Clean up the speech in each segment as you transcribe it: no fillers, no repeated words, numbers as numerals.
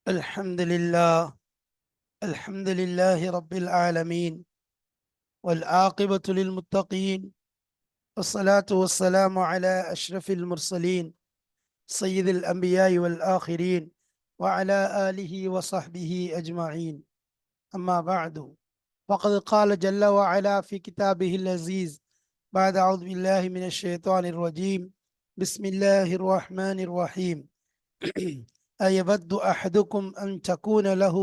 الحمد لله الحمد لله رب العالمين والعاقبة للمتقين والصلاة والسلام على أشرف المرسلين سيد الأنبياء والآخرين وعلى آله وصحبه أجمعين. أما بعد، فقد قال جل وعلا في كتابه العزيز بعد أعوذ بالله من الشيطان الرجيم بسم الله الرحمن الرحيم. أيود أحدكم أن تكون له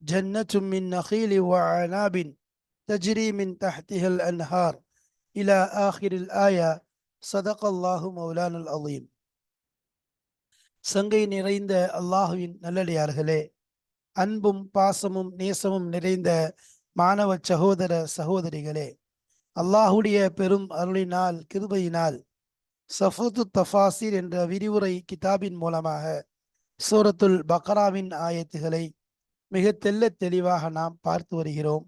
جنة من نخيل وعناب تجري من تحتها الأنهار إلى آخر الآية. صدق الله مولانا العظيم. சங்கை நிறைந்த அல்லாஹுவின் நல்லடியார்களே, அன்பும் பாசமும் நேசமும் நிறைந்த மாணவ சகோதர சகோதரிகளே, அல்லாஹுடைய பெரும் அருளினால் கிருபையினால் சஃபூத்து தஃபாசிர் என்ற விரிவுரை கிதாபின் மூலமாக சூரத்துல் பக்ராவின் ஆயத்துகளை மிக தெளிவாக நாம் பார்த்து வருகிறோம்.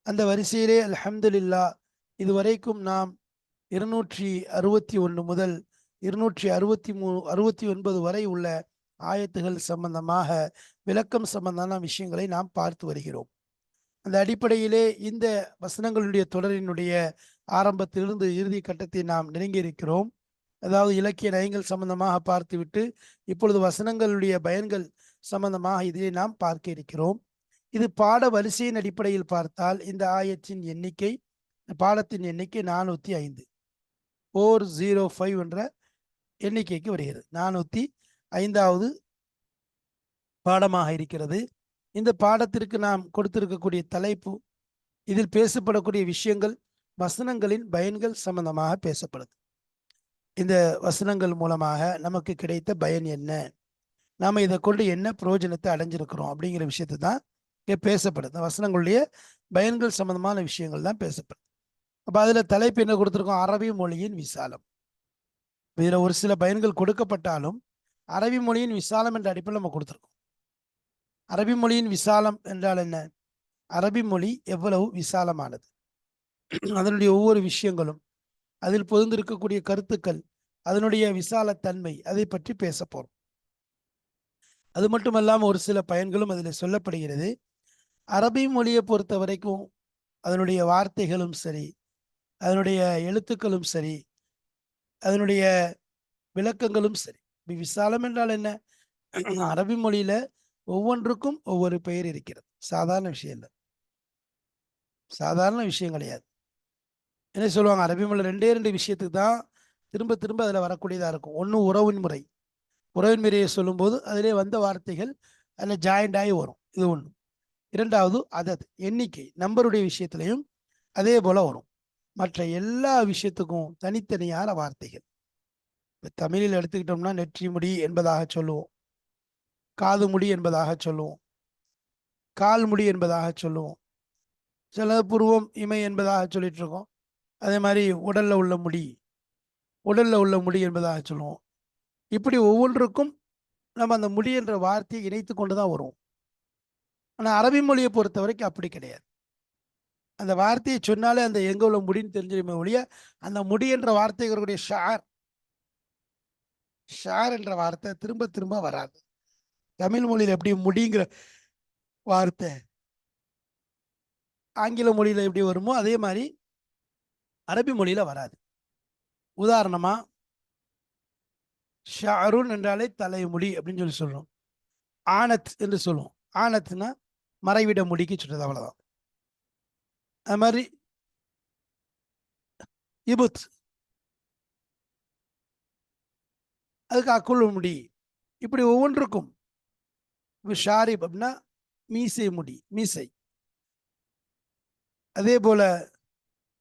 அந்த வரிசையிலே அல்ஹம்துலில்லா இதுவரைக்கும் நாம் 261 முதல் 269 வரை உள்ள ஆயத்துகள் சம்பந்தமாக விளக்கம் சம்பந்தமான விஷயங்களை நாம் பார்த்து வருகிறோம். அந்த அடிப்படையிலே இந்த வசனங்களுடைய தொடரினுடைய ஆரம்பத்திலிருந்து இறுதி கட்டத்தை நாம் நெருங்கி இருக்கிறோம். அதாவது இலக்கிய நயங்கள் சம்பந்தமாக பார்த்துவிட்டு இப்பொழுது வசனங்களுடைய பயன்கள் சம்பந்தமாக இதை நாம் பார்க்க இருக்கிறோம். இது பாட வரிசையின் அடிப்படையில் பார்த்தால் இந்த ஆயத்தின் எண்ணிக்கை, பாடத்தின் எண்ணிக்கை 405 405 என்ற எண்ணிக்கைக்கு வருகிறது. 405வது பாடமாக இருக்கிறது. இந்த பாடத்திற்கு நாம் கொடுத்திருக்கக்கூடிய தலைப்பு, இதில் பேசப்படக்கூடிய விஷயங்கள் வசனங்களின் பயன்கள் சம்பந்தமாக பேசப்படுது. இந்த வசனங்கள் மூலமாக நமக்கு கிடைத்த பயன் என்ன, நாம இதை கொண்டு என்ன பிரயோஜனத்தை அடைஞ்சிருக்கிறோம் அப்படிங்கிற விஷயத்தை தான் இங்கே பேசப்படுது. வசனங்களுடைய பயன்கள் சம்பந்தமான விஷயங்கள் தான் பேசப்படுது. அப்போ அதில் தலைப்பு என்ன கொடுத்துருக்கோம்? அரபி மொழியின் விசாலம். இதில் ஒரு சில பயன்கள் கொடுக்கப்பட்டாலும் அரபி மொழியின் விசாலம் என்ற அடிப்படையில் நம்ம கொடுத்துருக்கோம். அரபி மொழியின் விசாலம் என்றால் என்ன? அரபி மொழி எவ்வளவு விசாலமானது, அதனுடைய ஒவ்வொரு விஷயங்களும், அதில் பொதிந்திருக்கக்கூடிய கருத்துக்கள், அதனுடைய விசாலத்தன்மை, அதை பற்றி பேச போறோம். அது மட்டுமல்லாமல் ஒரு சில பயன்களும் அதில் சொல்லப்படுகிறது. அரபி மொழியை பொறுத்த வரைக்கும் அதனுடைய வார்த்தைகளும் சரி, அதனுடைய எழுத்துக்களும் சரி, அதனுடைய விளக்கங்களும் சரி. விசாலம் என்றால் என்ன? அரபி மொழியில ஒவ்வொன்றுக்கும் ஒவ்வொரு பெயர் இருக்கிறது. சாதாரண விஷயம் இல்லை, சாதாரண விஷயம் கிடையாது. என்ன சொல்லுவாங்க? அரபி மொழி 2 விஷயத்துக்கு தான் திரும்ப திரும்ப அதில் வரக்கூடியதாக இருக்கும். ஒன்று உறவின் முறை. உறவின் முறையை சொல்லும்போது அதிலே வந்த வார்த்தைகள் அதில் ஜாயிண்ட் ஆகி வரும், இது ஒன்று. இரண்டாவது அதது எண்ணிக்கை, நம்பருடைய விஷயத்திலையும் அதே போல வரும். மற்ற எல்லா விஷயத்துக்கும் தனித்தனியான வார்த்தைகள். இப்போ தமிழில் எடுத்துக்கிட்டோம்னா நெற்றி முடி என்பதாக சொல்லுவோம், காது முடி என்பதாக சொல்லுவோம், கால் முடி என்பதாக சொல்லுவோம், சில புருவம் இமை என்பதாக சொல்லிட்டு இருக்கோம். அதே மாதிரி உடல்ல உள்ள முடி என்பதாக சொல்லுவோம். இப்படி ஒவ்வொன்றுக்கும் நம்ம அந்த முடி என்ற வார்த்தையை இணைத்து கொண்டு தான் வருவோம். ஆனால் அரபி மொழியை பொறுத்த வரைக்கும் அப்படி கிடையாது. அந்த வார்த்தையை சொன்னாலே அந்த எங்க உள்ள முடின்னு தெரிஞ்சிருமே ஒழிய, அந்த முடி என்ற வார்த்தைகளுடைய ஷார் என்ற வார்த்தை திரும்ப திரும்ப வராது. தமிழ் மொழியில் எப்படி முடிங்கிற வார்த்தை ஆங்கில மொழியில எப்படி வருமோ அதே மாதிரி அரபி மொழியில வராது. உதாரணமா, ஷாருன் என்றாலே தலைமுடி அப்படின்னு சொல்லி சொல்றோம். ஆனத் என்று சொல்லுவோம். ஆனத்னா மறைவிட முடிக்கு சொல்றது, அவ்வளவுதான். அது மாதிரி இபுத், அதுக்கு அக்குள் முடி. இப்படி ஒவ்வொன்றுக்கும். ஷாரிப் அப்படின்னா மீசை முடி, மீசை. அதே போல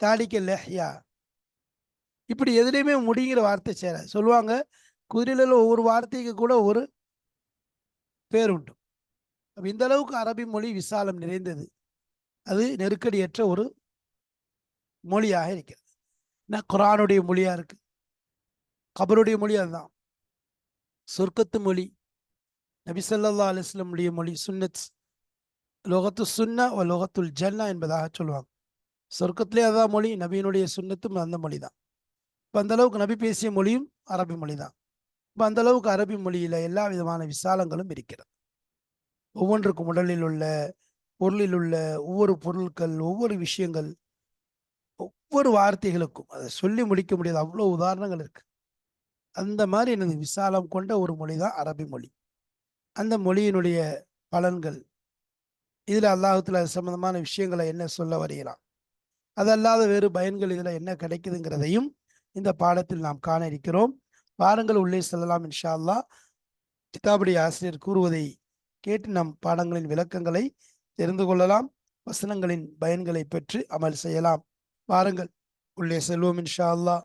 தாடிக்க லெஹ்யா. இப்படி எதுலையுமே முடிங்கிற வார்த்தை சேர சொல்லுவாங்க. குதிரையில ஒவ்வொரு வார்த்தைக்கு கூட ஒரு பேர் உண்டு. இந்த அளவுக்கு அரபி மொழி விசாலம் நிறைந்தது. அது நெருக்கடியற்ற ஒரு மொழியாக இருக்கிறது. குர்ஆனுடைய மொழியா இருக்கு, கபருடைய மொழி அதுதான், சொர்க்கத்து மொழி, நபி ஸல்லல்லாஹு அலைஹி வஸல்லம் உடைய மொழி, சுன்னத், லோகத்து சுன்னா வ லோகத்துல் ஜன்னா என்பதாக சொல்லுவாங்க. சொர்க்கத்திலே அதான் மொழி, நபியினுடைய சுன்னத்தும் அந்த மொழி தான். இப்போ அந்த அளவுக்கு நபி பேசிய மொழியும் அரபி மொழி தான். இப்போ அந்த அளவுக்கு அரபி மொழியில எல்லா விதமான விசாலங்களும் இருக்கிறது. ஒவ்வொன்றுக்கும் உடலில் உள்ள பொருளில் உள்ள ஒவ்வொரு பொருட்கள், ஒவ்வொரு விஷயங்கள், ஒவ்வொரு வார்த்தைகளுக்கும் அதை சொல்லி முடிக்க முடியாத அவ்வளோ உதாரணங்கள் இருக்கு. அந்த மாதிரி எனது விசாலம் கொண்ட ஒரு மொழி தான் அரபி மொழி. அந்த மொழியினுடைய பலன்கள், இதுல அல்லாஹ்வுல அது சம்பந்தமான விஷயங்களை என்ன சொல்ல வருகிறான், அதல்லாத வேறு பயன்கள் இதுல என்ன கிடைக்குதுங்கிறதையும் இந்த பாடத்தில் நாம் காண இருக்கிறோம். பாடங்கள் உள்ளே செல்லலாம் இன்ஷா அல்லாஹ். கிதாபுடைய ஆசிரியர் கூறுவதை கேட்டு நம் பாடங்களின் விளக்கங்களை தெரிந்து கொள்ளலாம். வசனங்களின் பயன்களை பெற்று அமல் செய்யலாம். வாருங்கள் உள்ளே செல்வோம் இன்ஷா அல்லாஹ்.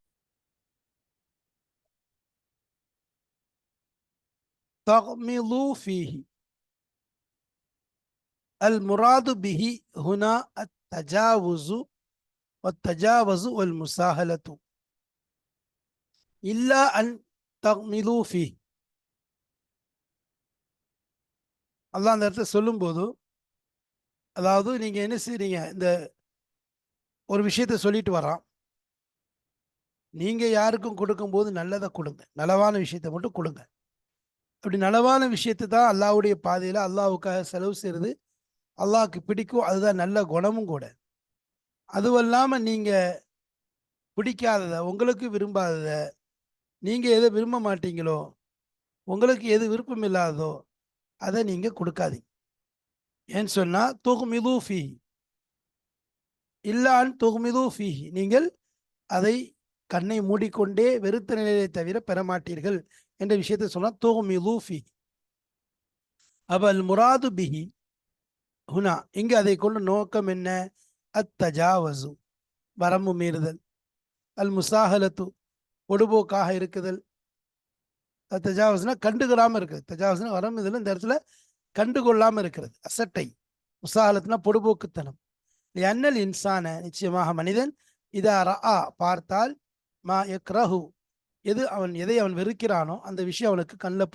தக்மிது ஃபீஹி அல் முராது பிஹி ஹுனா அத்தஜாவுசு வத்தஜாவசு வல் முசாஹலத்து இல்லா அன் தக்மிது ஃபீஹி. அல்லாஹ் அந்த இடத்துல சொல்லும்போது, அதாவது நீங்க என்ன செய்றீங்க, இந்த ஒரு விஷயத்த சொல்லிட்டு வர்றான். நீங்க யாருக்கும் கொடுக்கும்போது நல்லதை கொடுங்க, நலவான விஷயத்தை மட்டும் கொடுங்க. அப்படி நலவான விஷயத்தை தான் அல்லாஹ்வுடைய பாதையில அல்லாஹ்வுக்காக செலவு செய்யறது அல்லாஹ்க்கு பிடிக்கும். அதுதான் நல்ல குணமும் கூட. அதுவும் இல்லாம நீங்க பிடிக்காதத, உங்களுக்கு விரும்பாதத, நீங்க எதை விரும்ப மாட்டீங்களோ, உங்களுக்கு எது விருப்பம் இல்லாததோ அதை நீங்க கொடுக்காதீங்க. ஏன்னு சொன்னா துஹ்மிது ஃபீஹி இல்லான் துஹ்மிது ஃபீஹி, நீங்கள் அதை கண்ணை மூடிக்கொண்டே வெறுத்த நிலையை தவிர பெறமாட்டீர்கள் என்ற விஷயத்தை சொன்னா துஹ்மிது ஃபீஹி. அப்ப அல் முராது பிஹி ஹுனா, இங்கு அதை கொண்டு நோக்கம் என்ன? அத்தஜாவசு, வரம்பு மீறுதல். அல் முசாஹலத்து, பொடுபோக்காக இருக்குதல். தஜாவஸ்னா கண்டுகொள்ளாம இருக்குது. தஜாவஸ்னா வரம்பு மீறுதல், இந்த இடத்துல கண்டுகொள்ளாம இருக்கிறது, அசட்டை. முசாஹலத்துனா பொடுபோக்குத்தனம். அன்னல் இன்சான, நிச்சயமாக மனிதன், இதா ரஆ, பார்த்தால், மா யக்ரஹு, எதை அவன் வெறுக்கிறானோ அந்த விஷயம் அவனுக்கு கண்ணில்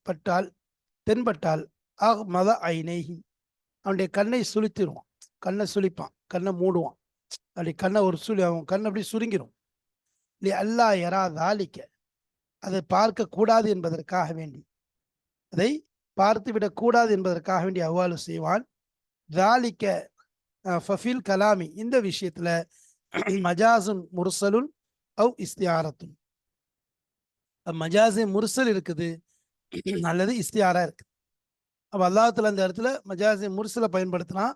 பட்டால், தென்பட்டால், ஆஹ் மத ஐனைஹி, அவனுடைய கண்ணை சுளித்திடுவான். கண்ணை சுளிப்பான், கண்ணை மூடுவான். அப்படி கண்ணை ஒரு அவன் கண் அப்படி சுருங்கிடும். இல்லையா அல்லா யரா தாலிக்க, அதை பார்க்க கூடாது என்பதற்காக வேண்டி, அதை பார்த்து விடக்கூடாது என்பதற்காக வேண்டி அவ்வாறு செய்வான். தாலிக்க ஃபஃபில் கலாமி, இந்த விஷயத்துல மஜாசுன் முர்சலுன் அவ் இஸ்தியாரத்துன், மஜாசே முர்சல் இருக்குது அல்லது இஸ்தியாரா இருக்கு. அப்போ அல்லாஹ்வுல அந்த இடத்துல மஜாசே முர்சலை பயன்படுத்தினான்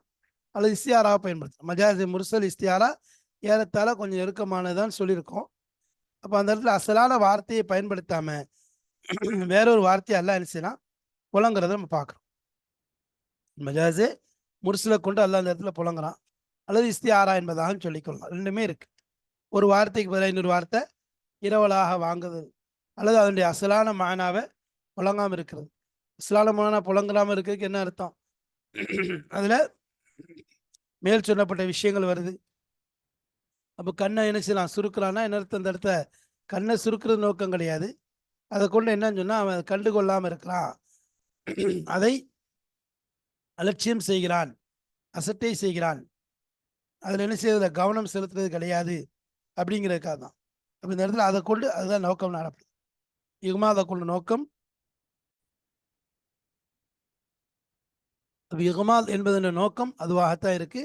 அல்லது இஸ்தியாராவை பயன்படுத்தலாம். மஜாசே முர்சல் இஸ்தியாரா ஏறத்தாழ கொஞ்சம் நெருக்கமானதான் சொல்லியிருக்கோம். அப்போ அந்த இடத்துல அசலான வார்த்தையை பயன்படுத்தாம வேறொரு வார்த்தையை அல்லாஹ் என்ன செய்யலாம் புலங்கிறத நம்ம பார்க்குறோம். மஜாசே முர்சலை கொண்டு அல்லாஹ் அந்த இடத்துல புலங்குறான் அல்லது இஸ்தியாரா என்பதாக சொல்லிக்கொள்ளலாம். ரெண்டுமே இருக்கு. ஒரு வார்த்தைக்கு பதிலாக இன்னொரு வார்த்தை இரவலாக வாங்குதல் அல்லது அதனுடைய அசலான மானாவை புழங்காமல் இருக்கிறது. அசலான மானா புழங்காமல் இருக்கிறதுக்கு என்ன அர்த்தம்? அதுல மேல் சொல்லப்பட்ட விஷயங்கள் வருது. அப்போ கண்ணை என்ன செய்யலாம், சுருக்கிறான்னா என்ன அர்த்தம்? அந்த இடத்த கண்ணை சுருக்கிறது நோக்கம் கிடையாது. அதை கொண்டு என்னன்னு சொன்னா அவன் கண்டுகொள்ளாமல் இருக்கிறான், அதை அலட்சியம் செய்கிறான், அசட்டை செய்கிறான், அதில் என்ன செய்யறதுல கவனம் செலுத்துறது கிடையாது அப்படிங்கிறதுக்காக தான். அப்போ இந்த இடத்துல அதை கொண்டு அதுதான் நோக்கம் நடக்குது. யுகமா அதை கொண்டு நோக்கம் இகமால் என்பதன் நோக்கம் அதுவாகத்தான் இருக்கு.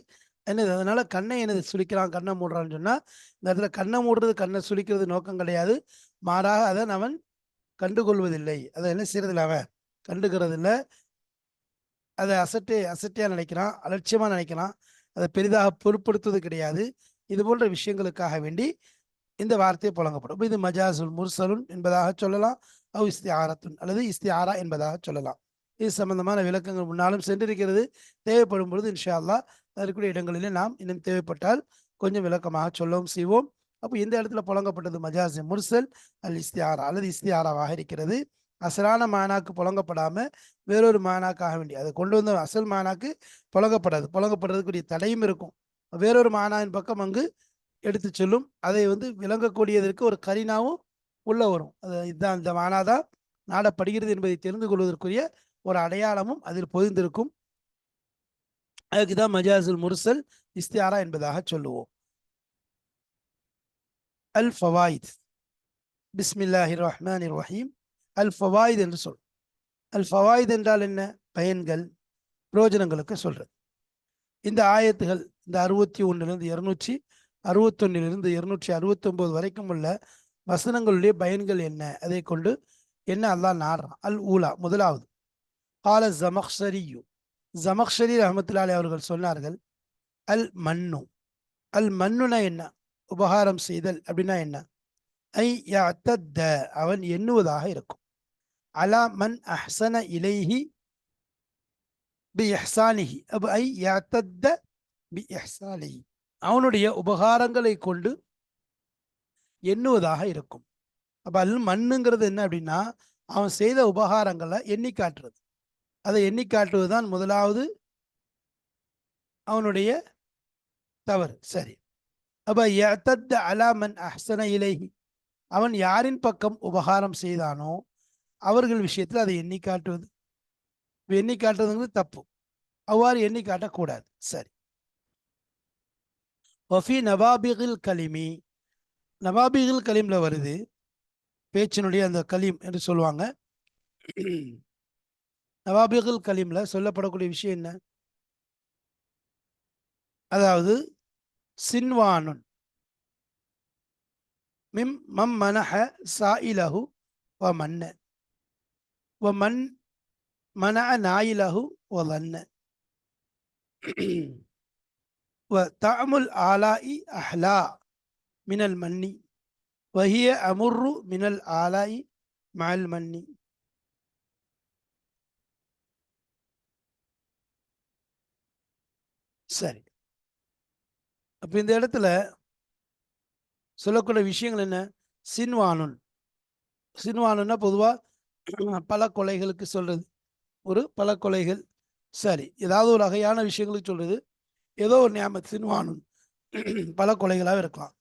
என்னது அதனால கண்ணை எனது சுழிக்கிறான், கண்ணை மூடுறான்னு சொன்னா இந்த இடத்துல கண்ணை மூடுறது கண்ணை சுழிக்கிறது நோக்கம் கிடையாது. மாறாக அதை அவன் கண்டுகொள்வதில்லை. அதை என்ன செய்யறதில்லை, அவன் கண்டுக்கிறது இல்லை. அதை அசட்டையா நினைக்கிறான், அலட்சியமா நினைக்கிறான், அதை பெரிதாக பொருட்படுத்துவது கிடையாது. இது போன்ற விஷயங்களுக்காக வேண்டி இந்த வார்த்தையை புழங்கப்படும். இது மஜாசுல் முர்சலுன் என்பதாக சொல்லலாம், அவ் இஸ்திஆரத்துன் அல்லது இஸ்திஆரா என்பதாக சொல்லலாம். இது சம்பந்தமான விளக்கங்கள் முன்னாலும் சென்றிருக்கிறது. தேவைப்படும் பொழுது இன்ஷா அல்லாஹ் அதற்குரிய இடங்களிலே நாம் இன்னும் தேவைப்பட்டால் கொஞ்சம் விளக்கமாக சொல்லவும் செய்வோம். அப்போ இந்த இடத்துல புழங்கப்பட்டது மஜாஸ் முர்சல் அல் இஸ்திஆரா அல்லது இஸ்திஆராவாக இருக்கிறது. அசலான மானாக்கு புழங்கப்படாம வேறொரு மானாக்காக வேண்டி அதை கொண்டு வந்த அசல் மானாக்கு புழங்கப்படாது. புழங்கப்படுறதுக்குரிய தடையும் இருக்கும். வேறொரு மானாவின் பக்கம் அங்கு எடுத்து சொல்லும். அதை விளங்கக்கூடியதற்கு ஒரு கரினாவும் உள்ள வரும். இதுதான் இந்த மானாதான் நாடப்படுகிறது என்பதை தெரிந்து கொள்வதற்குரிய ஒரு அடையாளமும் அதில் பொதிந்திருக்கும். அதுக்குதான் மஜாசுல் முர்சல் இஸ்தியாரா என்பதாக சொல்லுவோம். அல் ஃபவாயித். பிஸ்மில்லாஹிர் ரஹ்மானிர் ரஹீம். அல் ஃபவாயித் என்று சொல். அல் ஃபவாயித் என்றால் என்ன? பயன்கள், பிரயோஜனங்களுக்கு சொல்றது. இந்த ஆயத்துகள் இந்த 61லிருந்து 261லிருந்து 269 வரைக்கும் உள்ள வசனங்களுடைய பயன்கள் என்ன, அதை கொண்டு என்ன அல்லாஹ் நாடுறான். அல் ஊலா, முதலாவது, கால ஜமக்ஷரியூ, ஜமக்ஷரி ரஹமத்துல்லாஹி அவர்கள் சொன்னார்கள், அல் மன்னு. அல் மன்னுனா என்ன? உபகாரம் செய்தல் அப்படின்னா என்ன? ஐ யஅத்தத்த, அவன் எண்ணுவதாக இருக்கும். அலா மன் அஹ்சன இலைஹி பி இஹ்சானிஹி, அப்ப ஐ யஅத்தத்த பி இஹ்சானிஹி, அவனுடைய உபகாரங்களை கொண்டு எண்ணுவதாக இருக்கும். அப்ப அல் மண்ணுங்கிறது என்ன அப்படின்னா, அவன் செய்த உபகாரங்களை எண்ணி காட்டுறது. அதை எண்ணி காட்டுவதுதான் முதலாவது அவனுடைய தவறு. சரி, அப்ப யஅத்தத்த அலா மன் அஹ்சன இலைஹி, அவன் யாரின் பக்கம் உபகாரம் செய்தானோ அவர்கள் விஷயத்தில் அதை எண்ணி காட்டுவது. எண்ணி காட்டுறதுங்கிறது தப்பு, அவ்வாறு எண்ணி காட்டக்கூடாது. சரி. வஃபி நவாபிகில் கலிமி, நவாபிகில் கலீம்ல வருது, பேச்சினுடைய அந்த கலீம் என்று சொல்லுவாங்க. நவாபிகில் கலீம்ல சொல்லப்படக்கூடிய விஷயம் என்ன? அதாவது சின்வானுன் மிம் மம் மனஹ சாயிலஹு வ மன்ன வ மன் மனஅ நாயிலஹு வ லன்ன வ தஅமுல் ஆலாஇ அஹ்லா மினல் மன்னி வஹிய அமுர்ரு மினல் ஆலாஇ மஅல் மன்னி. சரி, அப்ப இந்த இடத்துல சொல்லக்கூடிய விஷயங்கள் என்ன? சின்வானுன், சின்வானுன்னா பொதுவா பல கொலைகளுக்கு சொல்றது, ஒரு பல கொலைகள். சரி, ஏதாவது ஒரு வகையான விஷயங்களுக்கு சொல்றது, ஏதோ ஒரு நியாமத் சின்வானுன் பல கொலைகளாக இருக்கலாம்.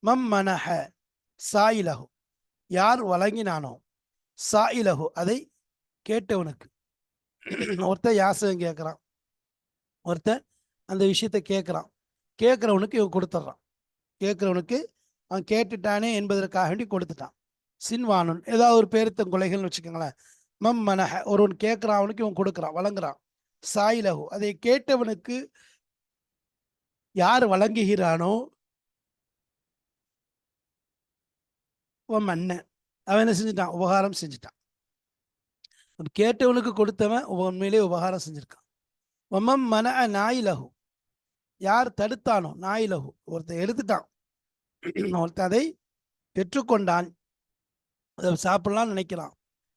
மம் மனஹ சாயிலஹு, யார் வழங்கினானோ, சாயிலஹு அதை கேட்டவனுக்கு. ஒருத்தன் யாசகம் கேட்குறான், ஒருத்தன் அந்த விஷயத்தை கேட்குறான், கேட்குறவனுக்கு இவன் கொடுத்துட்றான். கேட்குறவனுக்கு அவன் கேட்டுட்டானே என்பதற்காக வேண்டி கொடுத்துட்டான். சின்வானுன் ஏதாவது ஒரு பேருத்தம் கொலைகள்னு வச்சுக்கோங்களேன். மம் மனஹ, ஒருவன் கேட்குறான், அவனுக்கு இவன் கொடுக்குறான், வழங்குறான். சாயிலஹு, அதை கேட்டவனுக்கு யார் வழங்குகிறானோ, மன்ன, அவன் என்ன செஞ்சுட்டான்? உபகாரம் செஞ்சுட்டான். கேட்டவனுக்கு கொடுத்தவன் உண்மையிலே உபகாரம் செஞ்சிருக்கான். ஒமம் மன நாயிலகு, யார் தடுத்தானோ, நாயிலகு ஒருத்தன் எடுத்துட்டான், ஒருத்தன் அதை பெற்றுக்கொண்டான், அதை சாப்பிடலாம்னு நினைக்கிறான்,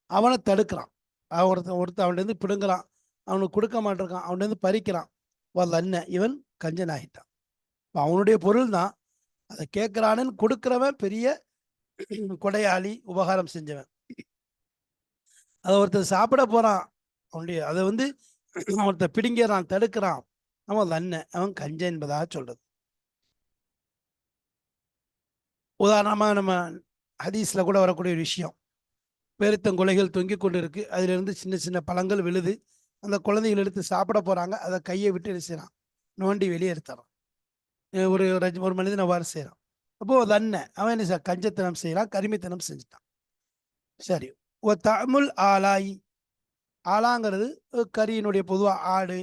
அவனை தடுக்கிறான். ஒருத்தன் அவன்கிட்ட பிடுங்குறான், அவனுக்கு கொடுக்க மாட்டிருக்கான், அவன்கிட்ட பறிக்கிறான், வரல, இவன் கஞ்சன் ஆகிட்டான். அவனுடைய பொருள் தான், அதை கேட்கிறான்னு கொடுக்கிறவன் பெரிய கொடையாளி, உபகாரம் செஞ்சவன். அதை ஒருத்தர் சாப்பிட போறான், அவனுடைய அதை ஒருத்தர் பிடிங்கிறான், தடுக்கிறான், அவன் லன்ன, அவன் கஞ்சன் என்பதாக சொல்றது. உதாரணமா நம்ம ஹதீஸ்ல கூட வரக்கூடிய ஒரு விஷயம், பெருத்தங்கொலைகள் தொங்கிக் கொண்டு இருக்கு, அதுல இருந்து சின்ன சின்ன பழங்கள் விழுது, அந்த குழந்தைகள் எடுத்து சாப்பிட போறாங்க, அதை கையை விட்டு என்ன செய்யறான்? நோண்டி வெளியே எடுத்துறான். ஒரு மனிதன் அவ்வாறு செய்யறான். அப்போ லன்ன, அவன் என்ன கஞ்சத்தனம் செய்யறான், கரிமித்தனம் செஞ்சுட்டான். சரி, ஒரு தமிழ் ஆலாயி, ஆலாங்கிறது கரியினுடைய பொதுவாக ஆடு,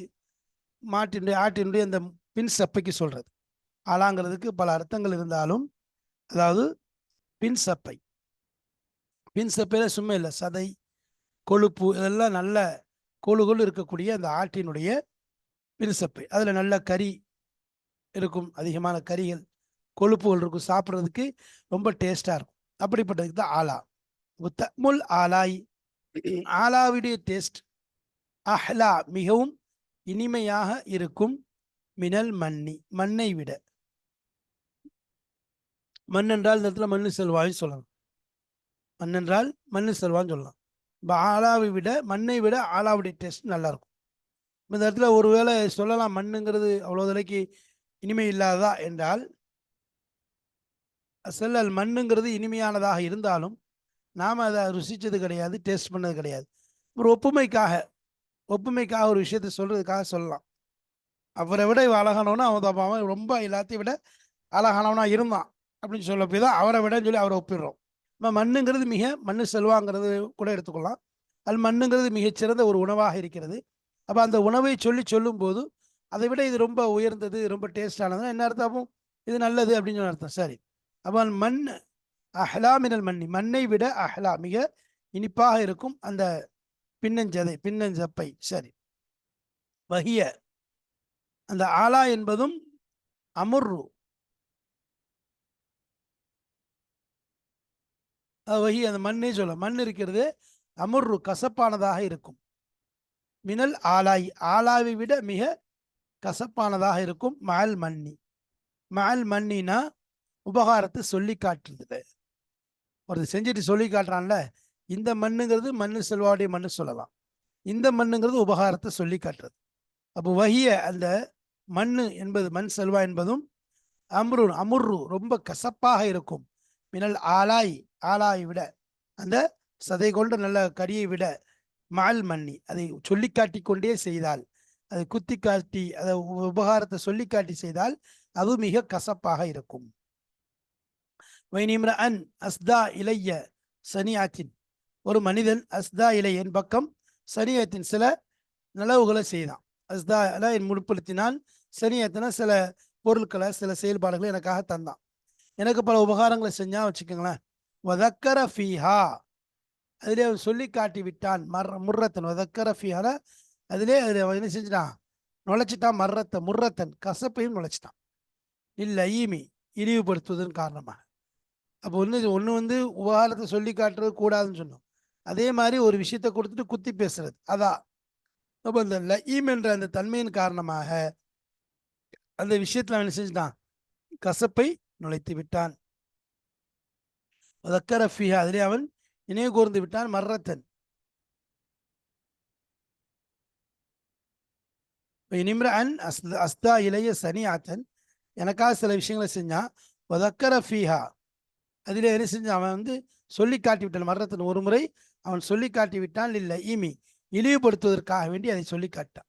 ஆட்டினுடைய அந்த பின் சப்பைக்கு சொல்றது. ஆலாங்கிறதுக்கு பல அர்த்தங்கள் இருந்தாலும், அதாவது பின் சப்பை, பின் சப்பையில சும்மா இல்லை, சதை, கொழுப்பு, இதெல்லாம் நல்ல கொழுகொழு இருக்கக்கூடிய அந்த ஆட்டினுடைய பின் சப்பை, அதில் நல்ல கறி இருக்கும், அதிகமான கறிகள், கொழுப்புகள் இருக்கும், சாப்பிட்றதுக்கு ரொம்ப டேஸ்டாக இருக்கும். அப்படிப்பட்டதுக்கு தான் ஆலா. முல் ஆலாய், ஆலாவுடைய டேஸ்ட் அஹ்லா, மிகவும் இனிமையாக இருக்கும், மினல் மன்னி, மண்ணை விட. மண் என்றால் இந்த இடத்துல மண்ணு செல்வான்னு சொல்லலாம், மண் என்றால் மண்ணு செல்வான்னு சொல்லலாம். இப்போ ஆலாவை விட, மண்ணை விட ஆலாவுடைய டேஸ்ட் நல்லா இருக்கும். இந்த இடத்துல ஒருவேளை சொல்லலாம் மண்ணுங்கிறது அவ்வளோ விலைக்கு இனிமை இல்லாததா என்றால், செல்லல் மண்ணுங்கிறது இனிமையானதாக இருந்தாலும் நாம் அதை ருசித்தது கிடையாது, டேஸ்ட் பண்ணது கிடையாது. ஒரு ஒப்புமைக்காக ஒரு விஷயத்தை சொல்றதுக்காக சொல்லலாம். அவரை விட இவன் அழகானவனா, அவன் ரொம்ப எல்லாத்தையும் விட அழகானவனா இருந்தான் அப்படின்னு சொல்ல போய் தான் அவரை விடன்னு சொல்லி அவரை ஒப்பிடுறோம். மண்ணுங்கிறது மண்ணு செல்வாங்கிறது கூட எடுத்துக்கொள்ளலாம். அது மண்ணுங்கிறது மிகச்சிறந்த ஒரு உணவாக இருக்கிறது. அப்போ அந்த உணவை சொல்லும் போது அதை விட இது ரொம்ப உயர்ந்தது, ரொம்ப டேஸ்டானதுன்னா என்ன அர்த்தம்? இது நல்லது அப்படின்னு அர்த்தம். சரி, அப்போ மண் அஹ்லா மினல் மண்ணி, மண்ணை விட அஹ்லா மிக இனிப்பாக இருக்கும் அந்த பின்னஞ்சப்பை. சரி, வகிய அந்த ஆலா என்பதும் அமுர்ரு, வகி அந்த மண்ணே சொல்ல, மண் இருக்கிறது அமுர்ரு கசப்பானதாக இருக்கும். மினல் ஆலாய், ஆலாவை விட மிக கசப்பானதாக இருக்கும். மஅல் மண்ணி, மஅல் மண்ணினா உபகாரத்தை சொல்லி காட்டுறது. ஒரு செஞ்சுட்டு சொல்லி காட்டுறான்ல, இந்த மண்ணுங்கிறது மண்ணு செல்வாடைய மண்ணு சொல்லலாம், இந்த மண்ணுங்கிறது உபகாரத்தை சொல்லி காட்டுறது. அப்போ வகிய அந்த மண்ணு என்பது, மண் செல்வா என்பதும் அம்ரு அமுர்ரு ரொம்ப கசப்பாக இருக்கும். மினல் ஆலாய், ஆலாயை விட, அந்த சதை கொண்ட நல்ல கரியை விட, மஅல் மண்ணி அதை சொல்லி காட்டி கொண்டே செய்தால், அதை குத்தி காட்டி அதை உபகாரத்தை சொல்லி காட்டி செய்தால் அது மிக கசப்பாக இருக்கும். வைனிம்ர அன் அஸ்தா இலைய சனியாத்தின், ஒரு மனிதன் அஸ்தா இலை என் பக்கம் சனியத்தின் சில நலவுகளை செய்தான். அஸ்தா அல என் முற்படுத்தினான், சனியத்தின சில பொருட்களை சில செயல்பாடுகளை எனக்காக தந்தான், எனக்கு பல உபகாரங்களை செஞ்சா வச்சுக்கோங்களேன். வதக்கர ஃபீஹா, அதிலே அவன் சொல்லி காட்டி விட்டான். முர்ரத்தன் வதக்கர ஃபீஹா, அதிலே அவன் என்ன செஞ்சிட்டான்? நுழைச்சிட்டான். முர்ரத்தன் கசப்பையும் நுழைச்சிட்டான். இல்லை ஈமி இழிவுபடுத்துவதன் காரணமாக. அப்போ ஒன்று வந்து உபகாரத்தை சொல்லி காட்டுறது கூடாதுன்னு சொன்னோம். அதே மாதிரி ஒரு விஷயத்தை கொடுத்துட்டு குத்தி பேசுறது, அதான். அப்போ இந்த லஈம் என்ற அந்த தன்மையின் காரணமாக அந்த விஷயத்தில் அவன் செஞ்சுட்டான், கசப்பை நுழைத்து விட்டான். ஃபீஹா, அதிலே அவன் நினைவு கூர்ந்து விட்டான். மர்ரத்தன், நிம்ர அன் அஸ்தா இளைய சனியாத்தன், எனக்காக சில விஷயங்களை செஞ்சான். வதக்கர ஃபீஹா, அதிலே என்ன செஞ்சான்? அவன் வந்து சொல்லி காட்டி விட்டான். மர்ரத்தன், ஒரு முறை அவன் சொல்லி காட்டி விட்டான். இல்லை ஈமி இழிவுபடுத்துவதற்காக வேண்டி அதை சொல்லி காட்டான்.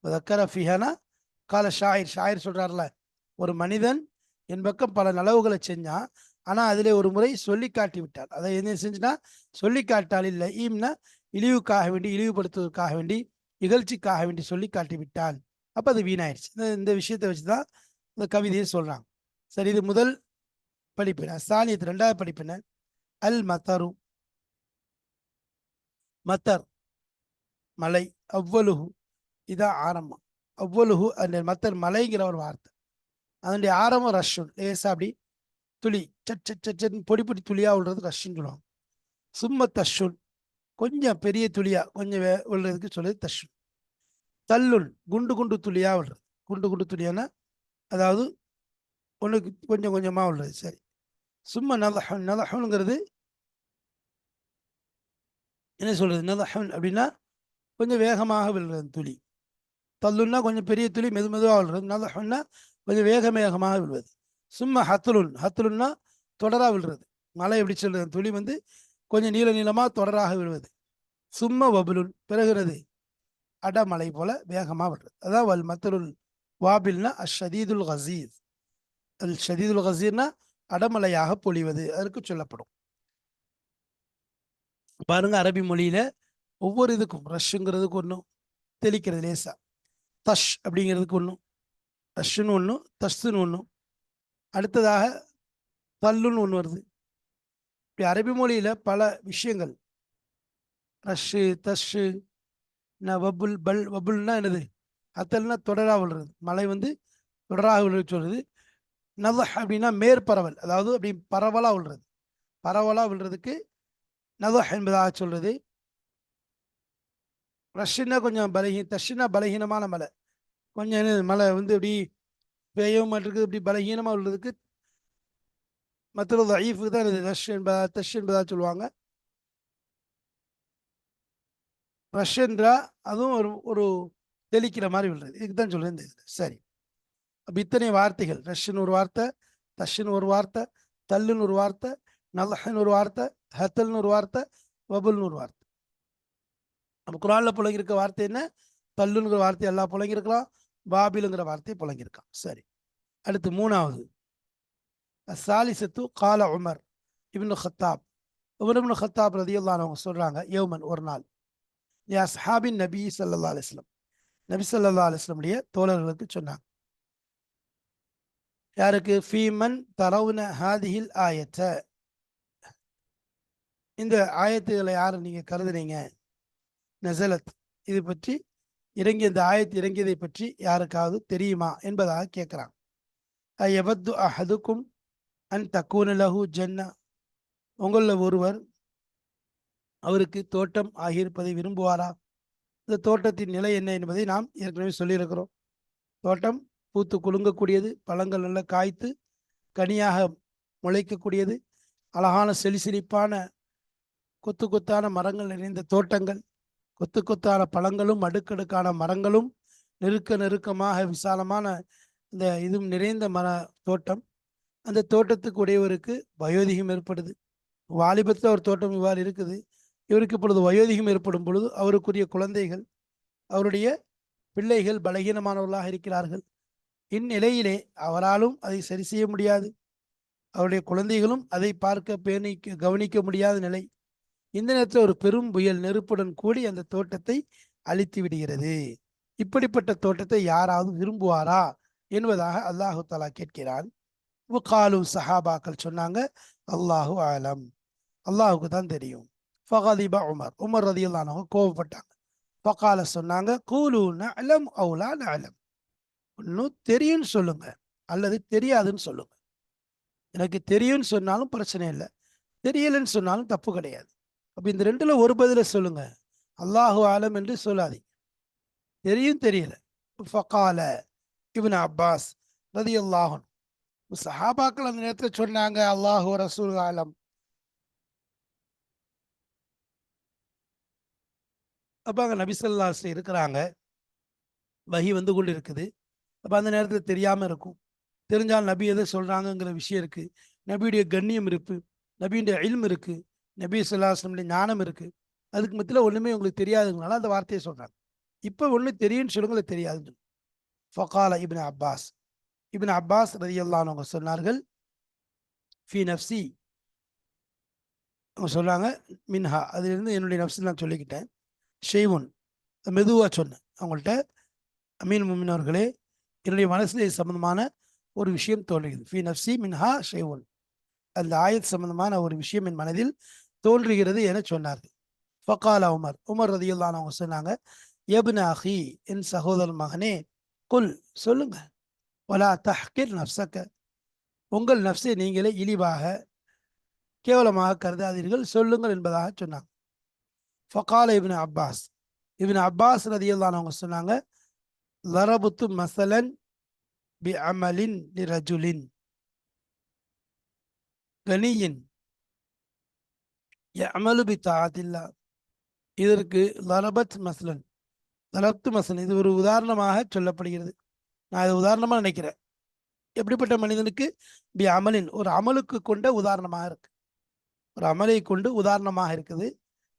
வதக்கர ஃபீஹானா கால ஷாயிர், ஷாயிர் சொல்றாருல, ஒரு மனிதன் என் பக்கம் பல நலவுகளை செஞ்சான், ஆனால் அதிலே ஒரு முறை சொல்லி காட்டி விட்டான். அதை என்ன செஞ்சுனா சொல்லி காட்டால், இல்லை ஈம்னா இழிவுக்காக வேண்டி, இழிவுபடுத்துவதற்காக வேண்டி, இகழ்ச்சிக்காக வேண்டி சொல்லி காட்டி விட்டான். அப்போ அது வீணாயிடுச்சு. இந்த விஷயத்தை வச்சுதான் இந்த கவிதையை சொல்றாங்க. சரி, இது முதல் படிப்பின. சாலியத்து ரெண்டாவது படிப்பின. அல் மத்தரு, மத்தர் மலை, அவ்வலுஹு இதான் ஆரம்பம். அவ்வலுஹு அந்த மத்தர் மலைங்கிற ஒரு வார்த்தை, அதனுடைய ஆரம்பம் ரஷ்ஷுன், லேசா அப்படி துளி சட் சட் சட் சட் பொடி பொடி துளியா விழுறது ரஷ்ஷுன்னு சொல்லுவாங்க. சும்ம தஷுன், கொஞ்சம் பெரிய துளியா கொஞ்சம் விழுறதுக்கு சொல்லுது தஷுன். தல்லுன், குண்டு குண்டு துளியா விழுறது. குண்டு குண்டு துளியானா அதாவது ஒன்றுக்கு கொஞ்சம் கொஞ்சமா விழுறது. சரி, சும்மா நதஹுன், நதஹுன்ங்கிறது என்ன சொல்றது? நதஹுன் அப்படின்னா கொஞ்சம் வேகமாக விழுறது துளி. தல்லுன்னா கொஞ்சம் பெரிய துளி மெதுவாக விழுறது. நதஹுன்னா கொஞ்சம் வேகமாக விழுவது. சும்மா ஹத்துலுன், ஹத்துலுன்னா தொடராக விழுறது. மழை எப்படி சொல்றது? துளி வந்து கொஞ்சம் நீள நீளமாக தொடராக விழுவது. சும்மா வபுலுன், பிறகுறது அடமலை போல வேகமாக விடுறது. அதான் வல் மத்தலுல் வாபில்னா அஷதீதுல் கசீர். அல் ஷதீதுல் கசீர்னா அடமலையாக பொழிவது, அதற்கு சொல்லப்படும். பாருங்க, அரபி மொழியில ஒவ்வொரு இதுக்கும் ரஷ்ங்கிறதுக்கு ஒன்றும், தெளிக்கிறது லேசா, தஷ் அப்படிங்கிறதுக்கு ஒன்றும், தஷ்ன்னு ஒன்றும், தஷ்ன்னு ஒன்றும், அடுத்ததாக தல்லுன்னு ஒன்று வருது. இப்படி அரபி மொழியில பல விஷயங்கள், ரஷ்ஷு தஷ்ஷு, வபுல் பல், வபுல்னா என்னது? அத்தல்னா தொடராக விழுறது, மழை வந்து தொடராக விழுறது சொல்றது. நதஹ் அப்படின்னா மேற்பரவல், அதாவது அப்படி பரவலாக விழுறது, பரவலாக விழுறதுக்கு நதஹ் என்பதாக சொல்றது. ரஷ்னா கொஞ்சம் தஷ்னா பலகீனமான மலை, கொஞ்சம் மலை வந்து இப்படி பெய்யவும் மாட்டிருக்கு, இப்படி பலகீனமாக விழுறதுக்கு மற்ற தைஃபுக்கு தான் இது ரஷ் என்பதா தஷ் என்பதா சொல்லுவாங்க. ரஷ் என்றா அதுவும் ஒரு ஒரு தெளிக்கிற மாதிரி விழுறது, இதுக்கு தான் சொல்றேன் இந்த இதில். சரி, அப்போ இத்தனை வார்த்தைகள், ரஷ்ன்னு ஒரு வார்த்தை, தஷ்ன்னு ஒரு வார்த்தை, தல்லுன்னு ஒரு வார்த்தை, நலஹன்னு ஒரு வார்த்தை, ஹத்தல்னு ஒரு வார்த்தை, வபுல்னு ஒரு வார்த்தை. நம்ம குரான்ல புழங்கிருக்க வார்த்தை என்ன? தல்லுங்கிற வார்த்தை எல்லாம் புழங்கிருக்கலாம், பாபிலுங்கிற வார்த்தையை புழங்கிருக்கான். சரி, அடுத்து மூணாவது சாலிசத்து கால உமர். இப்னு ஹத்தாப், உமர் இப்னு ஹத்தாப் ரலியல்லாஹு அன்ஹு சொல்றாங்க, யௌமன் ஒரு நாள், யா அஸ்ஹாபின் நபி ஸல்லல்லாஹு அலைஹி வஸல்லம், நபி ஸல்லல்லாஹு அலைஹி வஸல்லம் உடைய தோழர்களுக்கு சொன்னாங்க. யாருக்கு? ஃபீமன் தரவுன ஹாதிஹில் ஆயத்த, இந்த ஆயத்துகளை யாரு நீங்க கருதுறீங்க? நஸலத், இது பற்றி இறங்கிய, இந்த ஆயத்து இறங்கியதை பற்றி யாருக்காவது தெரியுமா என்பதாக கேட்கிறாங்க. யவது அஹதுக்கும் அன் தக்கூன லஹு ஜன்னா, உங்களில் ஒருவர் அவருக்கு தோட்டம் ஆகியிருப்பதை விரும்புவாரா? இந்த தோட்டத்தின் நிலை என்ன என்பதை நாம் ஏற்கனவே சொல்லியிருக்கிறோம். தோட்டம் பூத்து குலுங்கக்கூடியது, பழங்கள் நல்லா காய்த்து கனியாக முளைக்கக்கூடியது, அழகான செழிப்பான கொத்து கொத்தான மரங்கள் நிறைந்த தோட்டங்கள், கொத்து கொத்தான பழங்களும் அடுக்கடுக்கான மரங்களும் நெருக்கமாக விசாலமான இந்த இதுவும் நிறைந்த தோட்டம். அந்த தோட்டத்துக்கு உடையவருக்கு வயோதிகம் ஏற்படுது. வாலிபத்தில் ஒரு தோட்டம் இவ்வாறு இருக்குது. இவருக்கு இப்பொழுது வயோதிகம் ஏற்படும் பொழுது அவருக்குரிய குழந்தைகள், அவருடைய பிள்ளைகள் பலகீனமானவர்களாக இருக்கிறார்கள். இந்நிலையிலே அவராலும் அதை சரி செய்ய முடியாது, அவருடைய குழந்தைகளும் அதை பார்க்க கவனிக்க முடியாத நிலை. இந்த நேரத்தில் ஒரு பெரும் புயல் நெருப்புடன் கூடி அந்த தோட்டத்தை அழித்து விடுகிறது. இப்படிப்பட்ட தோட்டத்தை யாராவது விரும்புவாரா என்பதாக அல்லாஹு தஆலா கேட்கிறான். காலு, சஹாபாக்கள் சொன்னாங்க, அல்லாஹு ஆலம், அல்லாஹுக்கு தான் தெரியும். ஃபகதிப உமர், உமர் ரலியல்லாஹு அன்ஹு கோபப்பட்டாங்க. ஃபகால, சொன்னாங்க, கூலு நஅலம் அவ் லா நஅலம், இன்னும் தெரியும்னு சொல்லுங்க அல்லது தெரியாதுன்னு சொல்லுங்க. எனக்கு தெரியும்னு சொன்னாலும் பிரச்சனை இல்லை, தெரியலன்னு சொன்னாலும் தப்பு கிடையாது. அப்ப இந்த ரெண்டுல ஒரு பதில சொல்லுங்க, அல்லாஹு ஆலம் என்று சொல்லாதீங்க. தெரியும் தெரியல. ஃபகால இப்னு அப்பாஸ் ரலியல்லாஹு அன்ஹு, சஹாபாக்கள் அந்த நேரத்தில் சொன்னாங்க, அல்லாஹு ரசூல் ஆலம். அப்ப அங்க நபி ஸல்லல்லாஹு அலைஹி வஸல்லம் இருக்கிறாங்க, வஹி வந்து கொண்டு இருக்குது. அப்ப அந்த நேரத்தில் தெரியாம இருக்கும். தெரிஞ்சால் நபி எதை சொல்றாங்கிற விஷயம் இருக்கு, நபியுடைய கண்ணியம் இருக்கு, நபியுடைய இல்ம் இருக்கு, நபி ஸல்லல்லாஹு அலைஹி வஸல்லம் ஞானம் இருக்கு. அதுக்கு மத்தியில் ஒண்ணுமே உங்களுக்கு தெரியாதுங்கனால அந்த வார்த்தையை சொல்றாங்க. இப்ப ஒண்ணு தெரியும்னு சொல்லுங்க, தெரியாதுன்னு. ஃபகால இப்னு அப்பாஸ், இப்னு அப்பாஸ் ரலியல்லாஹு அன்ஹு சொன்னார்கள், ஃபி நஃப்சி, அவங்க சொல்றாங்க, மின்ஹா, அதிலிருந்து என்னுடைய நஃப்ஸில் நான் சொல்லிக்கிட்டேன், ஷெய்வுன், மெதுவா சொன்னேன் அவங்கள்ட்ட, அமீன் முமின் அவர்களே, என்னுடைய மனசில் சம்பந்தமான ஒரு விஷயம் தோன்றுகிறது. ஃபி நஃப்சி மின்ஹா ஷெய்வுன், அந்த ஆயத் சம்பந்தமான ஒரு விஷயம் என் மனதில் தோன்றுகிறது என சொன்னார்கள். ஃபகால உமர், உமர் ரலியல்லாஹு அன்ஹு அவங்க சொன்னாங்க, யப்ன அஹி, என் சகோதரன் மகனே, குல், சொல்லுங்க, வலா தஹ்கிர் நஃப்ஸக, உங்கள் நஃப்ஸை நீங்களே இழிவாக கேவலமாக கருதாதீர்கள், சொல்லுங்கள் என்பதாக சொன்னாங்க. ஃபகால இப்னு அப்பாஸ், இப்னு அப்பாஸ் ரலியல்லாஹு அன்ஹு அவங்க சொன்னாங்க, லரபுத்து மஸலன் பி அமலின் லிரஜுலின் கனியின் யஅமலு பி தாஅத்தில்லாஹ், இதற்கு லரபத் மஸ்லன், லரப்து மஸ்லன், இது ஒரு உதாரணமாக சொல்லப்படுகிறது. நான் இதை உதாரணமா நினைக்கிறேன். எப்படிப்பட்ட மனிதனுக்கு? பி அமலின், ஒரு அமலுக்கு கொண்ட உதாரணமாக இருக்கு, ஒரு அமலை கொண்டு உதாரணமாக இருக்குது.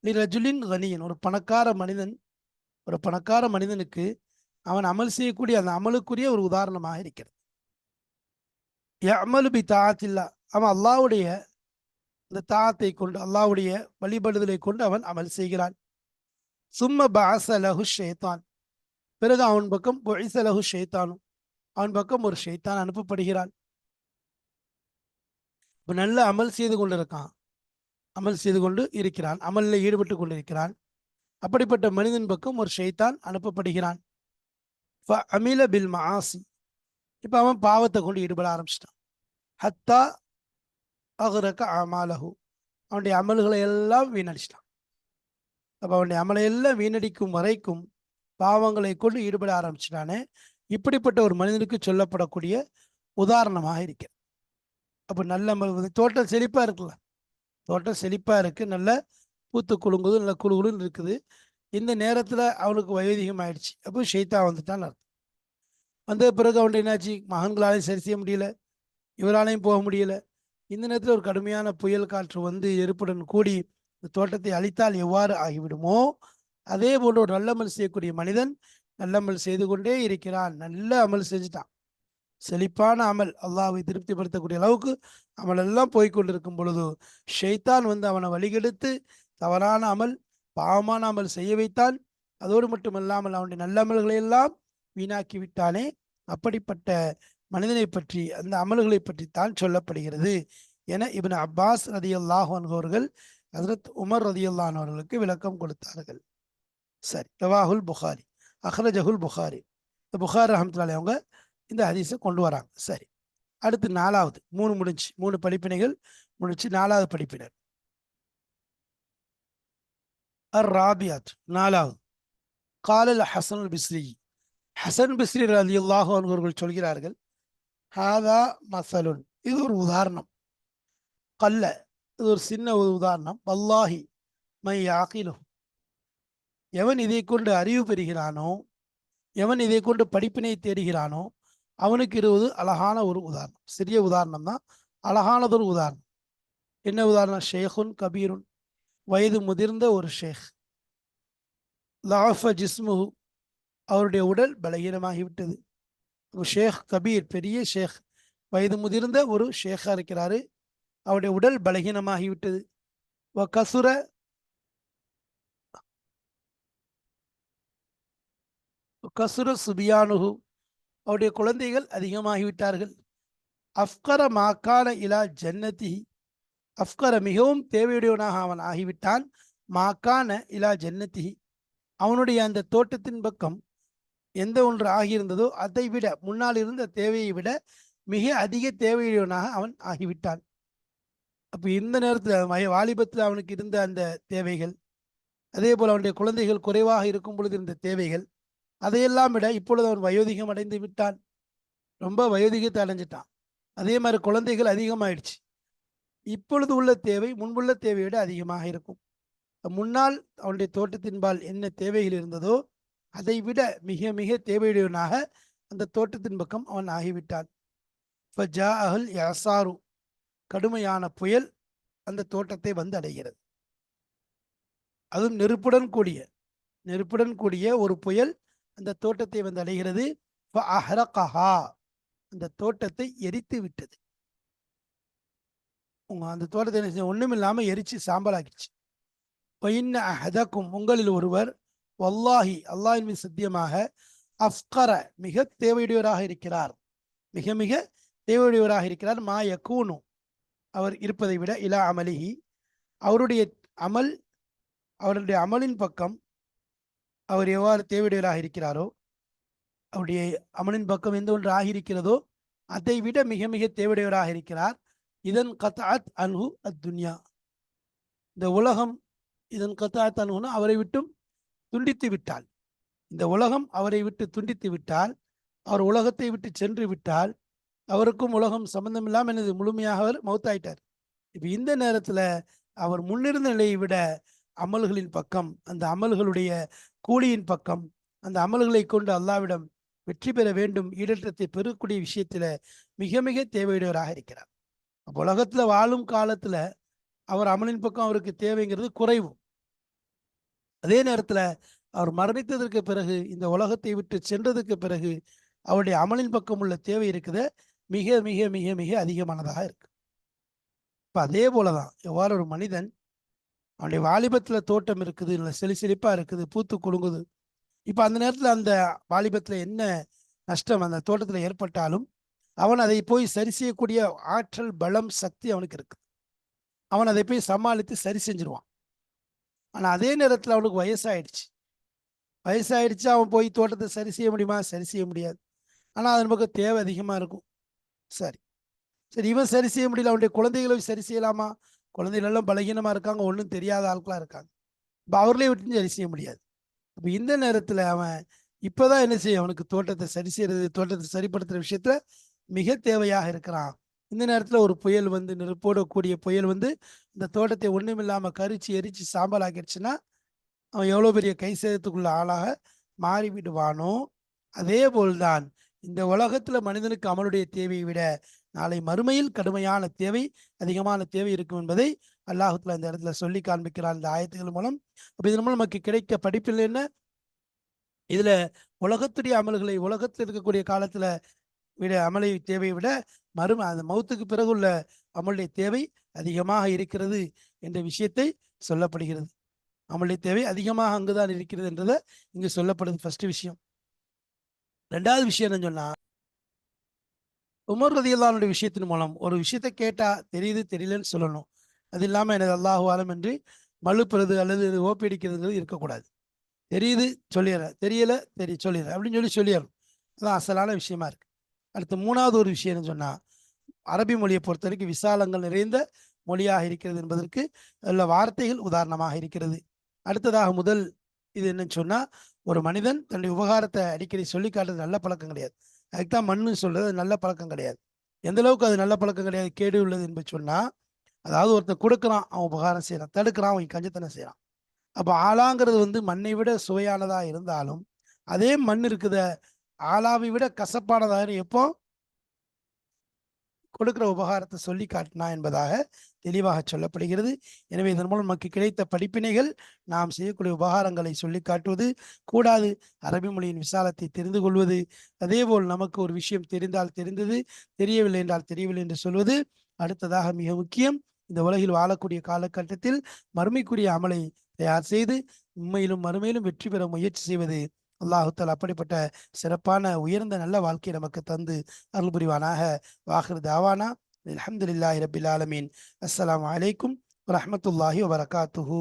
லிரஜுலின் கனியின், ஒரு பணக்கார மனிதன், ஒரு பணக்கார மனிதனுக்கு அவன் அமல் செய்யக்கூடிய அந்த அமலுக்குரிய ஒரு உதாரணமாக இருக்கிறது. யஅமலு பி தாஅத்தில்லாஹ், அவன் அல்லாஹ்வுடைய இந்த தாத்தை கொண்டு, அல்லாஹ்வுடைய வழிபடுதலை கொண்டு அவன் அமல் செய்கிறான். சும்ம பஅஸ லஹு ஷைத்தான், பிறகு அவன் பக்கம் புஇஸ லஹு ஷைத்தானும், அவன் பக்கம் ஒரு ஷைத்தான் அனுப்பப்படுகிறான். இப்ப நல்ல அமல் செய்து கொண்டு இருக்கான், அமல் செய்து கொண்டு இருக்கிறான், அமலில் ஈடுபட்டு கொண்டிருக்கிறான். அப்படிப்பட்ட மனிதன் பக்கம் ஒரு ஷைத்தான் அனுப்பப்படுகிறான். அமில பில் மஆசி, இப்ப அவன் பாவத்தை கொண்டு ஈடுபட ஆரம்பிச்சிட்டான். ஹத்தா அக்ரக அமாலஹு, அவனுடைய அமல்களை எல்லாம் வீணடிச்சிட்டான். அப்ப அவனுடைய அமலை எல்லாம் வீணடிக்கும் வரைக்கும் பாவங்களை கொண்டு ஈடுபட ஆரம்பிச்சிட்டானே, இப்படிப்பட்ட ஒரு மனிதனுக்கு சொல்லப்படக்கூடிய உதாரணமாக இருக்கிறது. அப்ப நல்ல தோட்டம் செழிப்பா இருக்குல்ல, தோட்டம் செழிப்பா இருக்கு, நல்ல பூத்து குலுங்குது, நல்ல குழுகுலுன்னு இருக்குது. இந்த நேரத்துல அவனுக்கு வயோதிகம் ஆயிடுச்சு. அப்போ ஷைத்தான் வந்துட்டான்னு அர்த்தம். வந்த பிறகு அவன்கிட்ட என்னாச்சு, மகன்களாலையும் சரி செய்ய முடியல, இவராலையும் போக முடியல. இந்த நேரத்தில் ஒரு கடுமையான புயல் காற்று வந்து நெருப்புடன் கூடி இந்த தோட்டத்தை அழித்தால் எவ்வாறு ஆகிவிடுமோ, அதே போன்ற ஒரு நல்ல அமல் செய்யக்கூடிய மனிதன் நல்ல அமல் செய்து கொண்டே இருக்கிறான், நல்ல அமல் செஞ்சுட்டான். செழிப்பான அமல், அல்லாஹ்வை திருப்திப்படுத்தக்கூடிய அளவுக்கு அமல் எல்லாம் போய்கொண்டிருக்கும் பொழுது ஷைத்தான் வந்து அவனை வழிகெடுத்து தவறான அமல், பாவமான அமல் செய்ய வைத்தான். அதோடு மட்டுமல்லாமல் அவனுடைய நல்ல அமல்களை எல்லாம் வீணாக்கி விட்டானே, அப்படிப்பட்ட மனிதனை பற்றி, அந்த அமல்களை பற்றி தான் சொல்லப்படுகிறது என இப்னு அப்பாஸ் ரதியல்லாஹு அன்ஹு அவர்கள் ஹஜ்ரத் உமர் ரதியல்லாஹு அன்ஹு அவர்களுக்கு விளக்கம் கொடுத்தார்கள். சரி, ரவாஹுல் புகாரி, அஹ்ரஜஹுல் புகாரி. புகார் ரஹ்மத்துல்லாஹி அவங்க இந்த ஹதீஸை கொண்டு வராங்க. சரி, அடுத்து நாலாவது, மூணு முடிஞ்சு, மூணு படிப்பினைகள் முடிச்சு, நாலாவது படிப்பினர் அர் ராபியாத், நாலாவது. காலல் ஹசன் பிஸ்ரி, ஹசன் பிஸ்ரி ரலியல்லாஹு அன்ஹு அவர்கள் சொல்கிறார்கள், ஹாதா மசலுன், இது ஒரு உதாரணம். கல்ல, இது ஒரு சின்ன ஒரு உதாரணம். வல்லாஹி மை யாகிலு, எவன் இதை கொண்டு அறிவு பெறுகிறானோ, எவன் இதை கொண்டு படிப்பினை தேடுகிறானோ அவனுக்கு இருவது அழகான ஒரு உதாரணம். சிறிய உதாரணம் தான், அழகானதொரு உதாரணம். என்ன உதாரணம்? ஷேகுன் கபீருன், வயது முதிர்ந்த ஒரு ஷேக். லாஃப ஜிஸ்முஹு, அவருடைய உடல் பலகீனமாகிவிட்டது. ஷேக் கபீர், பெரிய ஷேக், வயது முதிர்ந்த ஒரு ஷேக்கா இருக்கிறாரு, அவருடைய உடல் பலகீனமாகிவிட்டது. வ கசுர, கசுர சுபியானுஹு, அவருடைய குழந்தைகள் அதிகமாகிவிட்டார்கள். அஃப்கர மாக்கான இலா ஜன்னதி, அஃப்கர மிகவும் தேவையுடையவனாக அவன் ஆகிவிட்டான். மாக்கான இலா ஜன்னதி, அவனுடைய அந்த தோட்டத்தின் பக்கம் எந்த ஒன்று ஆகியிருந்ததோ அதை விட, முன்னால் இருந்த தேவையை விட மிக அதிக தேவையுடையவனாக அவன் ஆகிவிட்டான். அப்போ இந்த நேரத்தில் வாலிபத்தில் அவனுக்கு இருந்த அந்த தேவைகள், அதே போல் அவனுடைய குழந்தைகள் குறைவாக இருக்கும் பொழுது இருந்த தேவைகள், அதையெல்லாம் விட இப்பொழுது அவன் வயோதிகம் அடைந்து விட்டான், ரொம்ப வயோதிகத்தை அடைஞ்சிட்டான். அதே மாதிரி குழந்தைகள் அதிகமாயிடுச்சு. இப்பொழுது உள்ள தேவை முன்புள்ள தேவையை விட அதிகமாக இருக்கும். முன்னால் அவனுடைய தோட்டத்தின்பால் என்ன தேவைகள் இருந்ததோ அதை விட மிக மிக தேவையுடையவனாக அந்த தோட்டத்தின் பக்கம் அவன் ஆகிவிட்டான். ஃபஜாஅஹுல் யாசாரு, கடுமையான புயல் அந்த தோட்டத்தை வந்து அடைகிறது. அதுவும் நெருப்புடன் கூடிய ஒரு புயல் அந்த தோட்டத்தை வந்து அடைகிறது. ஃபஅஹ்ரகஹா, அந்த தோட்டத்தை எரித்து விட்டது. அந்த தோட்டத்தை என்ன செஞ்சு, ஒண்ணுமில்லாம எரிச்சு சாம்பலாக்கிடுச்சு. வஇன்ன அஹதக்கும், உங்களில் ஒருவர், வல்லாஹி, அல்லாஹ்வின் மீது சத்தியமாக, அஃப்கர, மிக தேவையுடையவராக இருக்கிறார், மிக மிக தேவையுடையவராக இருக்கிறார். மா யகூனு, அவர் இருப்பதை விட, இலா அமலிஹி, அவருடைய அமல், அவருடைய அமலின் பக்கம் அவர் எவ்வாறு தேவையுடையவராக இருக்கிறாரோ, அவருடைய அமலின் பக்கம் எந்த ஒன்று ஆகியிருக்கிறதோ அதை விட மிக மிக தேவையுடையவராக இருக்கிறார். இதன் கத்அத் அன்ஹு அத்துன்யா, இந்த உலகம், இதன் கத்அத் அன்ஹுனா அவரை விட்டும் துண்டித்து விட்டால், இந்த உலகம் அவரை விட்டு துண்டித்து விட்டால், அவர் உலகத்தை விட்டு சென்று விட்டால், அவருக்கும் உலகம் சம்பந்தம் இல்லாமல் என்னது, முழுமையாக அவர் மௌத்தாயிட்டார். இப்போ இந்த நேரத்தில் அவர் முன்னிருந்த நிலையை விட அமல்களின் பக்கம், அந்த அமல்களுடைய கூலியின் பக்கம், அந்த அமல்களை கொண்டு அல்லாவிடம் வெற்றி பெற வேண்டும், ஈடற்றத்தை பெறக்கூடிய விஷயத்தில் மிக மிக தேவையுடையவராக இருக்கிறார். அப்போ உலகத்தில் வாழும் காலத்தில் அவர் அமலின் பக்கம் அவருக்கு தேவைங்கிறது குறைவு. அதே நேரத்தில் அவர் மரணித்ததற்கு பிறகு, இந்த உலகத்தை விட்டு சென்றதுக்கு பிறகு அவருடைய அமலின் பக்கம் உள்ள தேவை இருக்குது, மிக மிக மிக மிக அதிகமானதாக இருக்கு. இப்போ அதே போலதான், எவ்வாறு ஒரு மனிதன் அவனுடைய வாலிபத்தில் தோட்டம் இருக்குது, இல்லை செழிப்பா இருக்குது, பூத்து குலுங்குது, இப்போ அந்த நேரத்தில் அந்த வாலிபத்தில் என்ன நஷ்டம் அந்த தோட்டத்தில் ஏற்பட்டாலும் அவன் அதை போய் சரி செய்யக்கூடிய ஆற்றல், பலம், சக்தி அவனுக்கு இருக்கு. அவன் அதை போய் சமாளித்து சரி செஞ்சிருவான். ஆனால் அதே நேரத்தில் அவனுக்கு வயசாயிடுச்சு, அவன் போய் தோட்டத்தை சரி செய்ய முடியுமா? சரி செய்ய முடியாது. ஆனால் அதன் பக்கம் தேவை அதிகமாக இருக்கும். சரி சரி, இவன் சரி செய்ய முடியல, அவனுடைய குழந்தைகளை சரி செய்யலாமா? குழந்தைகள் எல்லாம் பலகீனமாக இருக்காங்க, ஒன்றும் தெரியாத ஆட்களாக இருக்காங்க, இப்போ அவர்களே விட்டு சரி செய்ய முடியாது. அப்போ இந்த நேரத்தில் அவன் இப்போதான் என்ன செய்ய, அவனுக்கு தோட்டத்தை சரி செய்யறது, தோட்டத்தை சரிப்படுத்துகிற விஷயத்துல மிக தேவையாக இருக்கிறான். இந்த நேரத்தில் ஒரு புயல் வந்து, நெருப்போடக்கூடிய புயல் வந்து இந்த தோட்டத்தை ஒன்றுமில்லாமல் கரிச்சு எரிச்சு சாம்பல் ஆக்கிடுச்சுன்னா அவன் எவ்வளோ பெரிய கை சேதத்துக்குள்ள ஆளாக மாறிவிடுவானோ, அதே போல்தான் இந்த உலகத்தில் மனிதனுக்கு அமலுடைய தேவையை விட நாளை மறுமையில் கடுமையான தேவை, அதிகமான தேவை இருக்கும் என்பதை அல்லாஹுத்தாலா இந்த இடத்துல சொல்லி காண்பிக்கிறான் இந்த ஆயத்துகள் மூலம். அப்போ இதன் மூலம் நமக்கு கிடைக்க படிப்பில் என்ன, இதுல உலகத்துடைய அமல்களை, உலகத்தில் இருக்கக்கூடிய காலத்துல அமலை தேவையை விட அந்த மௌத்துக்கு பிறகு உள்ள அமலுடைய தேவை அதிகமாக இருக்கிறது என்ற விஷயத்தை சொல்லப்படுகிறது. அமலுடைய தேவை அதிகமாக அங்குதான் இருக்கிறது என்றதை இங்கு சொல்லப்படுது ஃபர்ஸ்ட் விஷயம். ரெண்டாவது விஷயம் என்ன சொன்னா, உமர் ரலியல்லாஹுடைய விஷயத்தின் மூலம் ஒரு விஷயத்தை கேட்டா தெரியுது தெரியலன்னு சொல்லணும். அது இல்லாம எனது அல்லாஹு ஆலம் என்று மழுப்புறது அல்லது ஓப்பி அடிக்கிறதுங்கிறது இருக்கக்கூடாது. தெரியுது சொல்லிடுறேன், தெரியல சொல்லிடுறேன் அப்படின்னு சொல்லிடணும். அதான் அசலான விஷயமா இருக்கு. அடுத்து மூணாவது ஒரு விஷயம் என்ன சொன்னா, அரபி மொழியை பொறுத்த வரைக்கும் விசாலங்கள் நிறைந்த மொழியாக இருக்கிறது என்பதற்கு உள்ள வார்த்தைகள் உதாரணமாக இருக்கிறது. அடுத்ததாக முதல் இது என்னன்னு சொன்னா, ஒரு மனிதன் தன்னுடைய உபகாரத்தை அடிக்கடி சொல்லி காட்டுறது நல்ல பழக்கம் கிடையாது. அதுக்குதான் மண்ணு சொல்றது நல்ல பழக்கம் கிடையாது. எந்த அளவுக்கு அது நல்ல பழக்கம் கிடையாது, கேடு உள்ளது என்று சொன்னா, அதாவது ஒருத்தன் கொடுக்குறான், அவன் உபகாரம் செய்யறான், தடுக்கிறான், அவன் கஞ்சத்தனம் செய்யறான். அப்ப ஆலாங்கிறது மண்ணை விட சுவையானதா இருந்தாலும், அதே மண் இருக்குத ஆலாவை விட கசப்பானதாக எப்போ கொடுக்கிற உபகாரத்தை சொல்லி காட்டினா என்பதாக தெளிவாக சொல்லப்படுகிறது. எனவே இதன் மூலம் நமக்கு கிடைத்த படிப்பினைகள், நாம் செய்யக்கூடிய உபகாரங்களை சொல்லி காட்டுவது கூடாது, அரபி மொழியின் விசாலத்தை தெரிந்து கொள்வது, அதேபோல் நமக்கு ஒரு விஷயம் தெரிந்தால் தெரிந்தது, தெரியவில்லை என்றால் தெரியவில்லை என்று சொல்வது. அடுத்ததாக மிக முக்கியம், இந்த உலகில் வாழக்கூடிய காலகட்டத்தில் மறுமைக்குரிய அமலை தயார் செய்து உண்மையிலும் மறுமையிலும் வெற்றி பெற முயற்சி செய்வது. அல்லாஹுத்தால் அப்படிப்பட்ட சிறப்பான உயர்ந்த நல்ல வாழ்க்கையை நமக்கு தந்து அருள் புரிவானாக. வாஹிர் தாவானா அல்ஹம்துலில்லாஹி ரப்பில் ஆலமீன். அஸ்ஸலாமு அலைக்கும் வரஹ்மத்துல்லாஹி வபரகாத்துஹு.